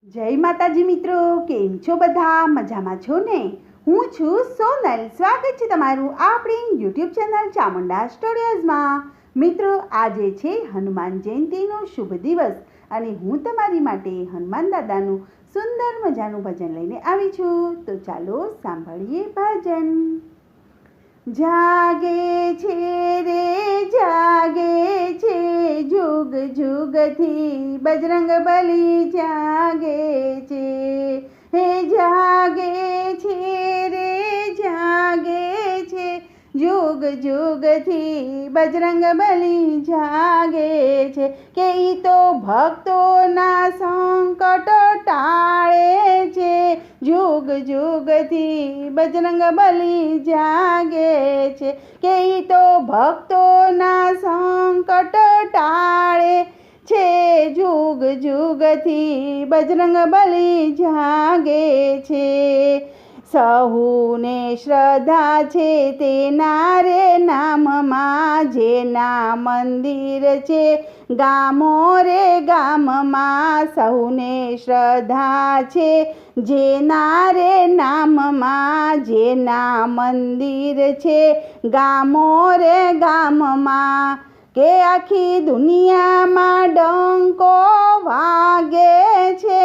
જય માતાજી મિત્રો, કેમ છો બધા? મજામાં છો ને? હું છું સોનલ. સ્વાગત છે તમારું આપણી યુટ્યુબ ચેનલ ચામુંડા સ્ટુડિયોઝમાં. મિત્રો, આજે છે હનુમાન જયંતીનો શુભ દિવસ અને હું તમારી માટે હનુમાન દાદાનું સુંદર મજાનું ભજન લઈને આવી છું. તો ચાલો સાંભળીએ ભજન. જાગે છે રે જાગે છે, જુગ જુગથી બજરંગ બલી જાગે છે. હે જાગે છે રે જાગે છે, જુગ જુગથી બજરંગ બલી જાગે છે. કે ઈ તો ભક્તોના સંકટ ટાળે છે, જુગ જુગથી બજરંગ બલી જાગે છે. કે ઈ તો ભક્તોના સંકટ ટાળે છે, જુગ જુગથી બજરંગ બલી જાગે છે. સહુને શ્રદ્ધા છે તેના રે નામમાં, જેના મંદિર છે ગામો રે ગામમાં. સહુને શ્રદ્ધા છે જેના રે નામમાં, જેના મંદિર છે ગામો રે ગામમાં. કે આખી દુનિયામાં ડંકો વાગે છે,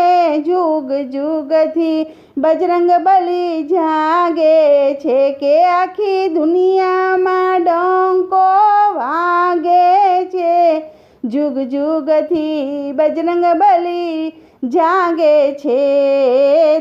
જુગ જુગથી બજરંગ બલી જાગે છે. કે આખી દુનિયામાં ડંકો વાગે છે, જુગ જુગથી બજરંગ બલી જાગે છે.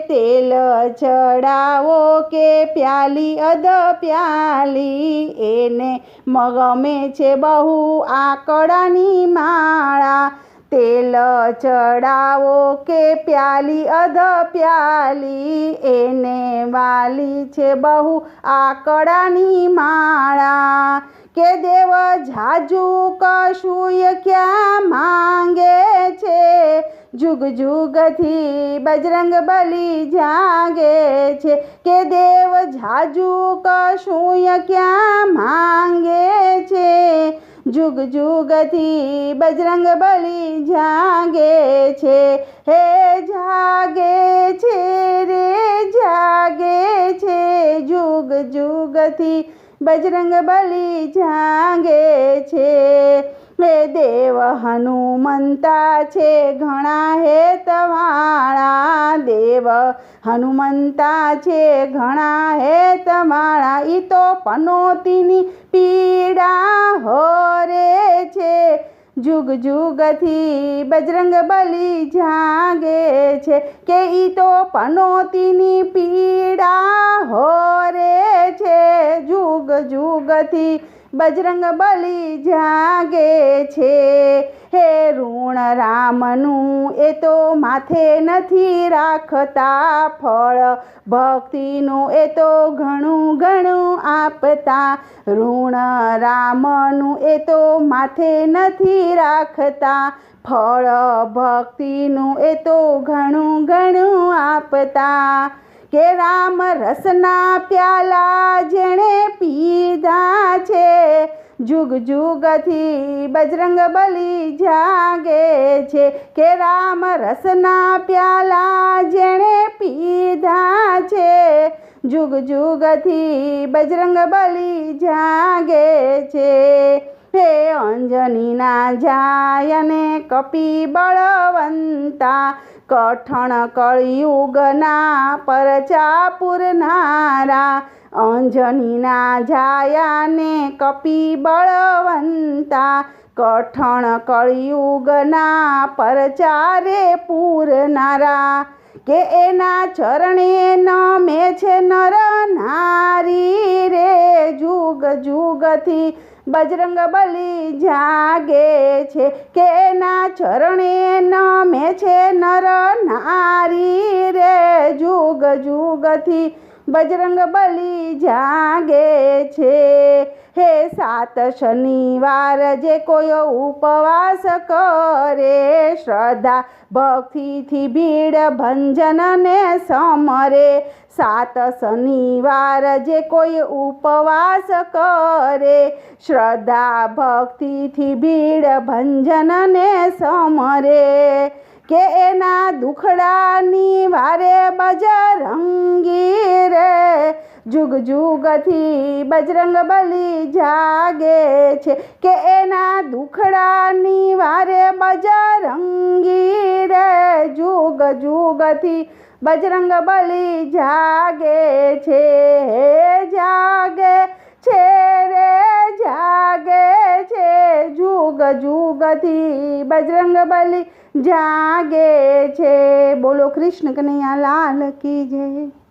તેલ ચડાવો કે પ્યાલી અધ પ્યાલી, એને ગમે છે બહુ આકડાની માળા. તેલ ચડાવો કે પ્યાલી અધ પ્યાલી, એને વાલી છે બહુ આકડાની માળા. કે દેવ જાજુ કશુંય ક્યાં માંગે છે, જુગ જુગથી બજરંગ બલી જાગે છે. કે દેવ જાજુ કશુંય ક્યાં માંગે છે, જુગ જુગથી બજરંગ બલી જાગે છે. હે જાગે છે રે જાગે છે, જુગ જુગથી બજરંગ બલી જાગે છે. હે દેવ હનુમંતા છે ઘણા હેતવાળા, દેવ હનુમંતા છે ઘણા હેતવાળા. ઈ તો પનોતીની પીડા હરે છે, જુગ જુગથી બજરંગ બલી જાગે છે. કે ઈ તો પનોતીની પીડા હરે છે, જુગ જુગથી બજરંગ બલી જાગે છે. હે ઋણ રામનું એ તો માથે નથી રાખતા, ફળ ભક્તિનું એ તો ઘણું ઘણું આપતા. ઋણ રામનું એ તો માથે નથી રાખતા, ફળ ભક્તિનું એ તો ઘણું ઘણું આપતા. કે રામ રસના પ્યાલા જેણે પીધા છે, જુગ જુગથી બજરંગ બલી જાગે છે. કે રામ રસના પ્યાલા જેણે પીધા છે, જુગ જુગથી બજરંગ બલી જાગે છે. હે અંજનીના જાય ને કપી બળવંતા, કઠણ કળિયુગના પરચા પૂરનારા. અંજનીના જાયા ને કપી બળવંતા, કઠણ કળિયુગના પરચા રે પૂરનારા. કે એના ચરણે નમે છે નર નારી રે, જુગ જુગથી બજરંગ બલી જાગે છે. કે એના ચરણે નમે છે નર નારી રે, જુગ જુગથી બજરંગ બલી જાગે છે. હે સાત શનિવાર જે કોઈ ઉપવાસ કરે, શ્રદ્ધા ભક્તિથી ભીડ ભંજનને સમરે. સાત શનિવાર જે કોઈ ઉપવાસ કરે, શ્રદ્ધા ભક્તિથી ભીડ ભંજનને સમરે. કે એના દુખડાની વારે બજરંગી રે જુગ જુગથી બજરંગ બલી જાગે છે કે એના દુખડાની વારે બજરંગી રે જુગ જુગથી બજરંગ બલી જાગે છે જાગે છે રે જાગે છે જુગ જુગથી બજરંગ બલી જાગે છે। બોલો કૃષ્ણ કનૈયા લાલ કી જય।